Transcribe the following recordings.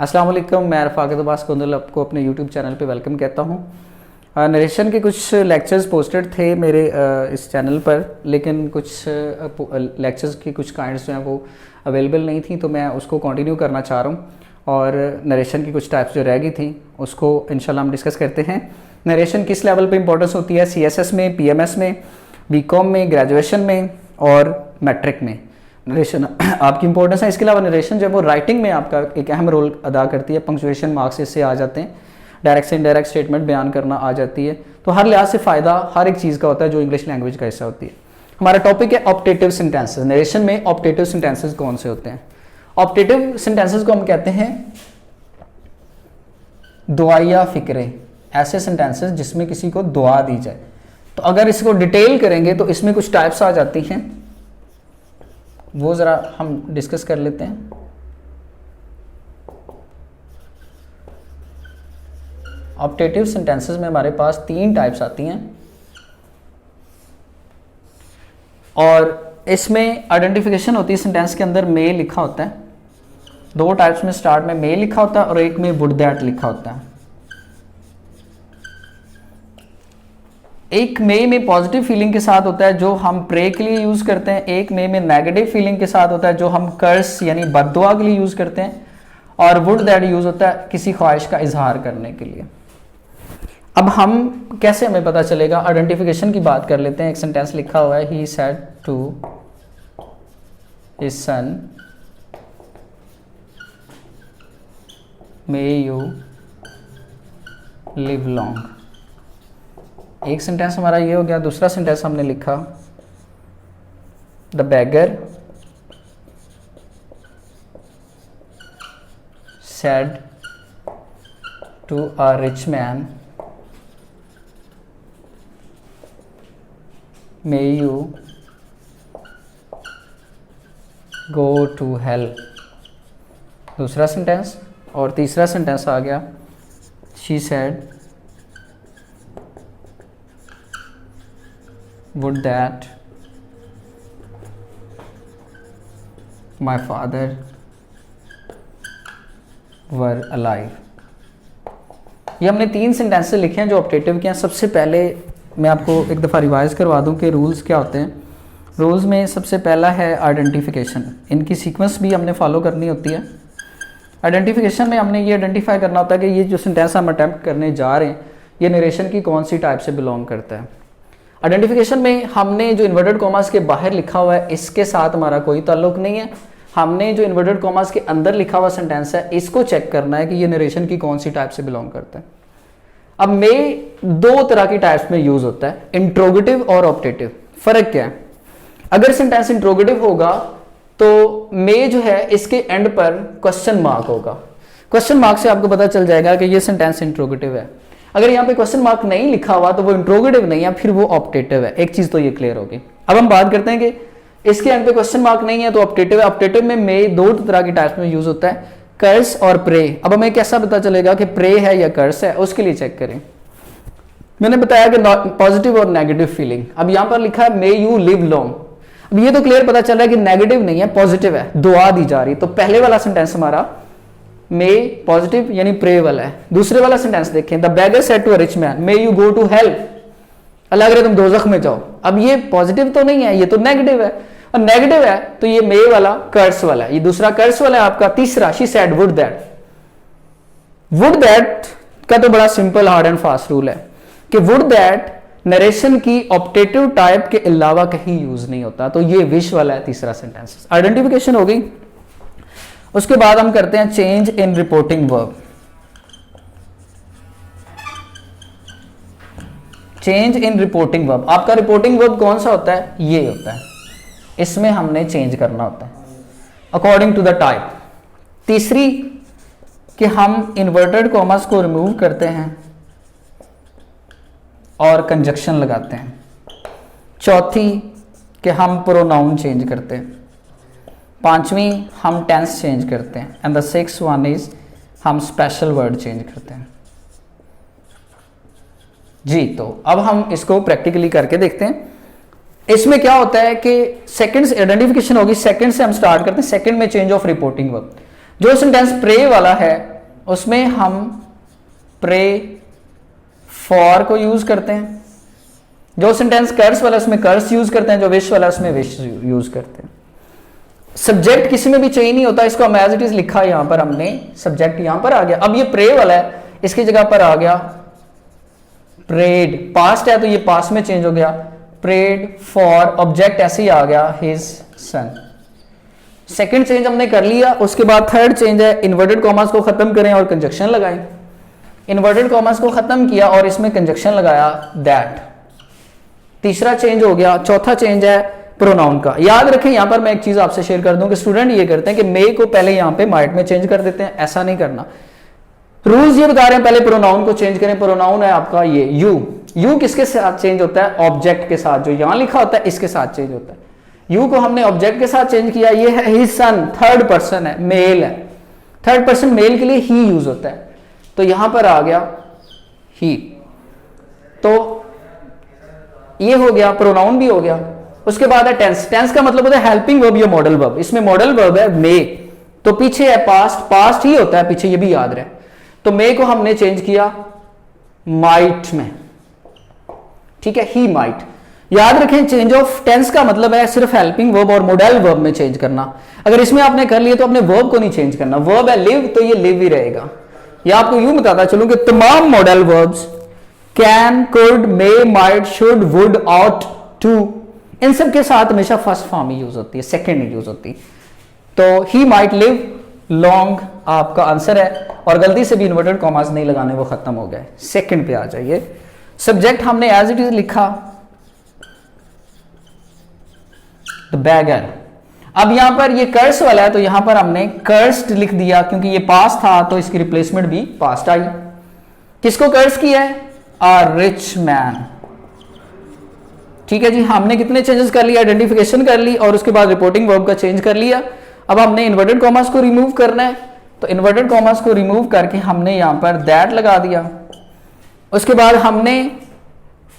अस्सलाम वालेकुम, मैं रफ़ाक़त अब्बास कुंदल आपको अपने यूट्यूब चैनल पे वेलकम कहता हूँ। नरेशन के कुछ लेक्चर्स पोस्टेड थे मेरे इस चैनल पर, लेकिन कुछ लेक्चर्स की कुछ काइंड्स जो हैं वो अवेलेबल नहीं थी, तो मैं उसको कंटिन्यू करना चाह रहा हूँ। और नरेशन की कुछ टाइप्स जो रह गई थी उसको इंशाल्लाह हम डिस्कस करते हैं। नरेशन किस लेवल पे इंपॉर्टेंस होती है? CSS में, PMS में, BCom में, ग्रेजुएशन में और मैट्रिक में नरेशन आपकी इंपॉर्टेंस है। इसके अलावा नरेशन जो है वो राइटिंग में आपका एक अहम रोल अदा करती है। पंक्चुएशन मार्क्स इससे आ जाते हैं, डायरेक्ट से इनडायरेक्ट स्टेटमेंट बयान करना आ जाती है। तो हर लिहाज से फ़ायदा हर एक चीज़ का होता है जो इंग्लिश लैंग्वेज का हिस्सा होती है। हमारा टॉपिक है ऑप्टेटिव सेंटेंसेस। नरेशन में ऑप्टेटिव सेंटेंसेस कौन से होते हैं? ऑप्टेटिव सेंटेंसेस को हम कहते हैं दुआया फ़िक्रे, ऐसे सेंटेंसेस जिसमें किसी को दुआ दी जाए। तो अगर इसको डिटेल करेंगे तो इसमें कुछ टाइप्स आ जाती हैं, वो ज़रा हम डिस्कस कर लेते हैं। ऑप्टेटिव सेंटेंसेस में हमारे पास 3 टाइप्स आती हैं और इसमें आइडेंटिफिकेशन होती है। सेंटेंस के अंदर मे लिखा होता है, 2 टाइप्स में स्टार्ट में मे लिखा होता है और एक में वुड दैट लिखा होता है। एक मे में पॉजिटिव फीलिंग के साथ होता है जो हम प्रे के लिए यूज करते हैं, एक मे में नेगेटिव फीलिंग के साथ होता है जो हम कर्स यानी बद्दुआ के लिए यूज करते हैं, और वुड दैट यूज होता है किसी ख्वाहिश का इजहार करने के लिए। अब हम कैसे हमें पता चलेगा? आइडेंटिफिकेशन की बात कर लेते हैं। एक सेंटेंस लिखा हुआ है, he said to his son may you live long. एक सेंटेंस हमारा ये हो गया। दूसरा सेंटेंस हमने लिखा, the beggar said to a rich man may you go to hell. दूसरा सेंटेंस। और तीसरा सेंटेंस आ गया, she said would that my father were alive। ये हमने 3 सेंटेंसेस लिखे हैं जो ऑप्टेटिव के हैं। सबसे पहले मैं आपको एक दफ़ा रिवाइज करवा दूं कि रूल्स क्या होते हैं। रूल्स में सबसे पहला है आइडेंटिफिकेशन। इनकी सीक्वेंस भी हमने फॉलो करनी होती है। आइडेंटिफिकेशन में हमने ये आइडेंटिफाई करना होता है कि ये जो सेंटेंस हम अटैम्प्ट करने जा रहे हैं ये नरेशन की कौन सी टाइप से बिलोंग करता है। आइडेंटिफिकेशन में हमने जो इन्वर्टेड कॉमास के बाहर लिखा हुआ है इसके साथ हमारा कोई ताल्लुक नहीं है। हमने जो इन्वर्टेड कॉमास के अंदर लिखा हुआ सेंटेंस है इसको चेक करना है कि ये नरेशन की कौन सी टाइप से बिलोंग करता है। अब मे 2 तरह की टाइप्स में यूज होता है, इंट्रोगेटिव और ऑप्टेटिव। फर्क क्या है? अगर सेंटेंस इंट्रोगेटिव होगा तो मे जो है इसके एंड पर क्वेश्चन मार्क होगा। क्वेश्चन मार्क से आपको पता चल जाएगा कि ये सेंटेंस इंट्रोगेटिव है। अगर यहाँ पे क्वेश्चन मार्क नहीं लिखा हुआ तो वो इंट्रोगेटिव नहीं है, फिर वो ऑप्टेटिव है। एक चीज तो ये क्लियर होगी। अब हम बात करते हैं कि इसके एंड पे क्वेश्चन मार्क नहीं है तो ऑप्टेटिव है। ऑप्टेटिव में मे 2 तरह की टाइप्स में यूज होता है, कर्स और प्रे। अब हमें कैसा पता चलेगा कि प्रे है या कर्स है? उसके लिए चेक करें। मैंने बताया कि पॉजिटिव और नेगेटिव फीलिंग। अब यहाँ पर लिखा है मे यू लिव लॉन्ग। अब ये तो क्लियर पता चल रहा है कि नेगेटिव नहीं है, पॉजिटिव है, दुआ दी जा रही। तो पहले वाला सेंटेंस हमारा मे पॉजिटिव यानी प्रे वाला है। दूसरे वाला सेंटेंस देखें, the beggar said to a rich man may you go to hell. Allah करे तुम दोज़ख में जाओ। अब ये पॉजिटिव तो नहीं है, ये तो नेगेटिव है। और नेगेटिव है तो ये मे वाला कर्स वाला है। ये दूसरा कर्स वाला है आपका। तीसरा, she said would that. Would that का तो बड़ा simple hard and fast rule है कि वुड दैट नरेशन की ऑप्टेटिव टाइप के अलावा कहीं यूज नहीं होता। तो ये विश वाला है तीसरा सेंटेंस। आइडेंटिफिकेशन हो गई। उसके बाद हम करते हैं change in reporting verb. Change in reporting verb. आपका रिपोर्टिंग वर्ब कौन सा होता है? ये होता है। इसमें हमने चेंज करना होता है अकॉर्डिंग टू द टाइप। तीसरी कि हम इन्वर्टेड कॉमास को रिमूव करते हैं और कंजक्शन लगाते हैं। चौथी कि हम प्रोनाउन चेंज करते हैं। पांचवी हम टेंस चेंज करते हैं। And the 6th one is हम स्पेशल वर्ड चेंज करते हैं। जी, तो अब हम इसको प्रैक्टिकली करके देखते हैं। इसमें क्या होता है कि सेकंड से आइडेंटिफिकेशन होगी, सेकंड से हम स्टार्ट करते हैं। सेकंड में चेंज ऑफ रिपोर्टिंग वर्ब। जो सेंटेंस प्रे वाला है उसमें हम प्रे फॉर को यूज करते हैं। जो सेंटेंस कर्स वाला उसमें कर्स यूज करते हैं, जो विश वाला उसमें विश यूज करते हैं। सब्जेक्ट किसी में भी चेंज नहीं होता, इसको हम एज इट इज लिखा, यहां पर हमने सब्जेक्ट यहां पर आ गया। अब ये प्रे वाला है, इसकी जगह पर आ गया प्रेड, पास्ट है तो ये पास्ट में चेंज हो गया, प्रेड फॉर, ऑब्जेक्ट ऐसे ही आ गया हिज सन। सेकंड चेंज हमने कर लिया। उसके बाद थर्ड चेंज है इन्वर्टेड कॉमास को खत्म करें और कंजक्शन लगाएं। इन्वर्टेड कॉमास को खत्म किया और इसमें कंजक्शन लगाया दैट। तीसरा चेंज हो गया। चौथा चेंज है प्रोनाउन का। याद रखें यहां पर मैं एक चीज आपसे शेयर कर दूं कि स्टूडेंट ये करते हैं कि मे को पहले यहां पे माइट में चेंज कर देते हैं, ऐसा नहीं करना। रूल्स ये बता रहे हैं पहले प्रोनाउन को चेंज करें। प्रोनाउन है आपका ये यू। यू किसके साथ चेंज होता है? ऑब्जेक्ट के साथ। जो यहां लिखा होता है इसके साथ चेंज होता है। यू को हमने ऑब्जेक्ट के साथ चेंज किया। ये है हिज सन, थर्ड पर्सन है, मेल है। थर्ड पर्सन मेल के लिए ही यूज होता है, तो यहां पर आ गया ही। तो ये हो गया, प्रोनाउन भी हो गया। उसके बाद है टेंस। टेंस का मतलब होता है हेल्पिंग वर्ब या मॉडल वर्ब। इसमें मॉडल वर्ब है मे, तो पीछे है पास्ट, पास्ट ही होता है पीछे, ये भी याद रहे। तो मे को हमने चेंज किया माइट में, ठीक है, ही माइट। याद रखें चेंज ऑफ टेंस का मतलब है सिर्फ हेल्पिंग वर्ब और मॉडल वर्ब में चेंज करना। अगर इसमें आपने कर लिया तो अपने वर्ब को नहीं चेंज करना। वर्ब है लिव, तो ये लिव ही रहेगा। या आपको यूं बताता चलूं कि तमाम model verbs can, could, may, might, should, would, ought, to, इन सब के साथ हमेशा फर्स्ट फॉर्म ही यूज होती है, सेकंड नहीं यूज होती। तो ही माइट लिव लॉन्ग आपका आंसर है, और गलती से भी इन्वर्टेड कॉमास नहीं लगाने, वो खत्म हो गए। सेकंड पे आ जाइए। सब्जेक्ट हमने एज इट इज लिखा द बैगर। अब यहां पर ये कर्स वाला है, तो यहां पर हमने कर्स्ड लिख दिया, क्योंकि ये पास था तो इसकी रिप्लेसमेंट भी पास्ट आई। किसको कर्स किया है? आ रिच मैन। ठीक है जी, हमने कितने चेंजेस कर लिया? आइडेंटिफिकेशन कर ली और उसके बाद रिपोर्टिंग वर्ब का चेंज कर लिया। अब हमने इन्वर्टेड कॉमास को रिमूव करना है, तो इन्वर्टेड कॉमास को रिमूव करके हमने यहां पर दैट लगा दिया। उसके बाद हमने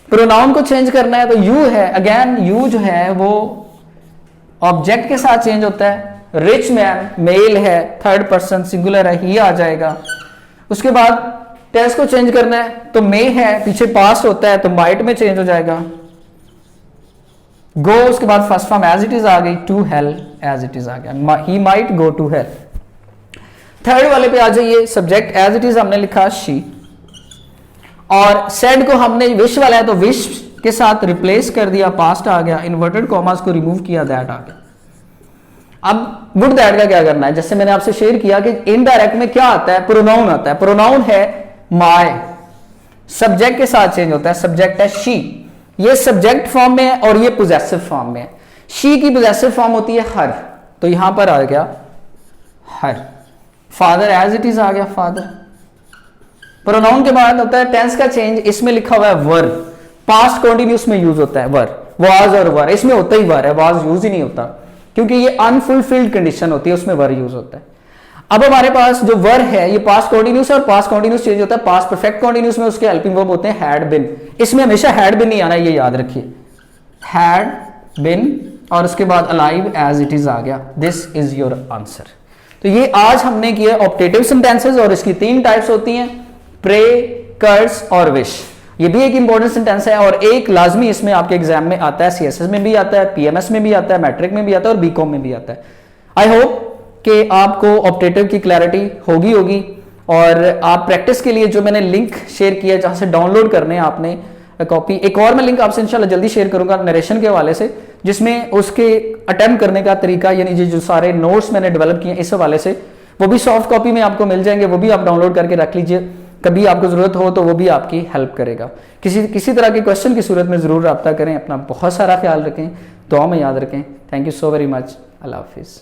प्रोनाउन को चेंज करना है, तो यू है, अगेन यू जो है वो ऑब्जेक्ट के साथ चेंज होता है। रिच मैन मेल है, थर्ड पर्सन सिंगुलर है, ही आ जाएगा। उसके बाद टेंस को चेंज करना है, तो मे है, पीछे पास्ट होता है तो माइट में चेंज हो जाएगा। गो, उसके बाद first form as it is आ गई, to hell as it is आ गया, he might go to hell. Third वाले पे आ जाइए। सब्जेक्ट एज इट इज हमने लिखा शी, और सेड को हमने विश वाला है तो विश के साथ रिप्लेस कर दिया, पास्ट आ गया। इन्वर्टेड कॉमास को रिमूव किया, दैट आ गया। अब वुड दैट का क्या करना है? जैसे मैंने आपसे शेयर किया कि इनडायरेक्ट में क्या आता है? प्रोनाउन आता है। प्रोनाउन है माय, सब्जेक्ट के साथ चेंज होता है। सब्जेक्ट है शी, ये सब्जेक्ट फॉर्म में है और ये पोजेसिव फॉर्म में है। शी की पोजेसिव फॉर्म होती है हर, तो यहां पर आ गया हर। फादर एज इट इज आ गया, फादर। प्रोनाउन के बाद होता है टेंस का चेंज, इसमें लिखा हुआ है वर, पास्ट कॉन्टिन्यूस में यूज होता है वर, वाज और वर। इसमें होता ही वर है, वाज यूज ही नहीं होता, क्योंकि ये अनफुलफिल्ड कंडीशन होती है, उसमें वर यूज होता है। अब हमारे पास जो वर है ये पास्ट कॉन्टिन्यूस है, और पास्ट कॉन्टिन्यूस चेंज होता है पास्ट परफेक्ट कॉन्टिन्यूस में, उसके हेल्पिंग वर्ब होते हैं हैड बिन। इसमें हमेशा हैड बिन नहीं आना, ये याद रखिए, हैड बिन, और उसके बाद अलाइव एज इट इज आ गया। This is your answer. तो ये आज हमने किया ऑप्टेटिव सेंटेंसेस, और इसकी 3 टाइप्स होती हैं, प्रे, कर्स और विश। ये भी एक इंपॉर्टेंट सेंटेंस है, और एक लाजमी इसमें आपके एग्जाम में आता है, सीएसएस में भी आता है, पीएमएस में भी आता है, मैट्रिक में भी आता है और बीकॉम में भी आता है। आई होप कि आपको ऑप्टेटिव की क्लैरिटी होगी, और आप प्रैक्टिस के लिए जो मैंने लिंक शेयर किया जहां से डाउनलोड करने हैं आपने कॉपी, एक और मैं लिंक आपसे इंशाल्लाह जल्दी शेयर करूंगा नरेशन के हवाले से, जिसमें उसके अटेम्प्ट करने का तरीका, यानी जो सारे नोट्स मैंने डेवलप किए इस हवाले से, वो भी सॉफ्ट कॉपी में आपको मिल जाएंगे, वो भी आप डाउनलोड करके रख लीजिए, कभी आपको जरूरत हो तो वो भी आपकी हेल्प करेगा। किसी तरह के क्वेश्चन की सूरत में जरूर रब्ता करें। अपना बहुत सारा ख्याल रखें, दुआ में याद रखें। Thank you so very much. Allah हाफिज़।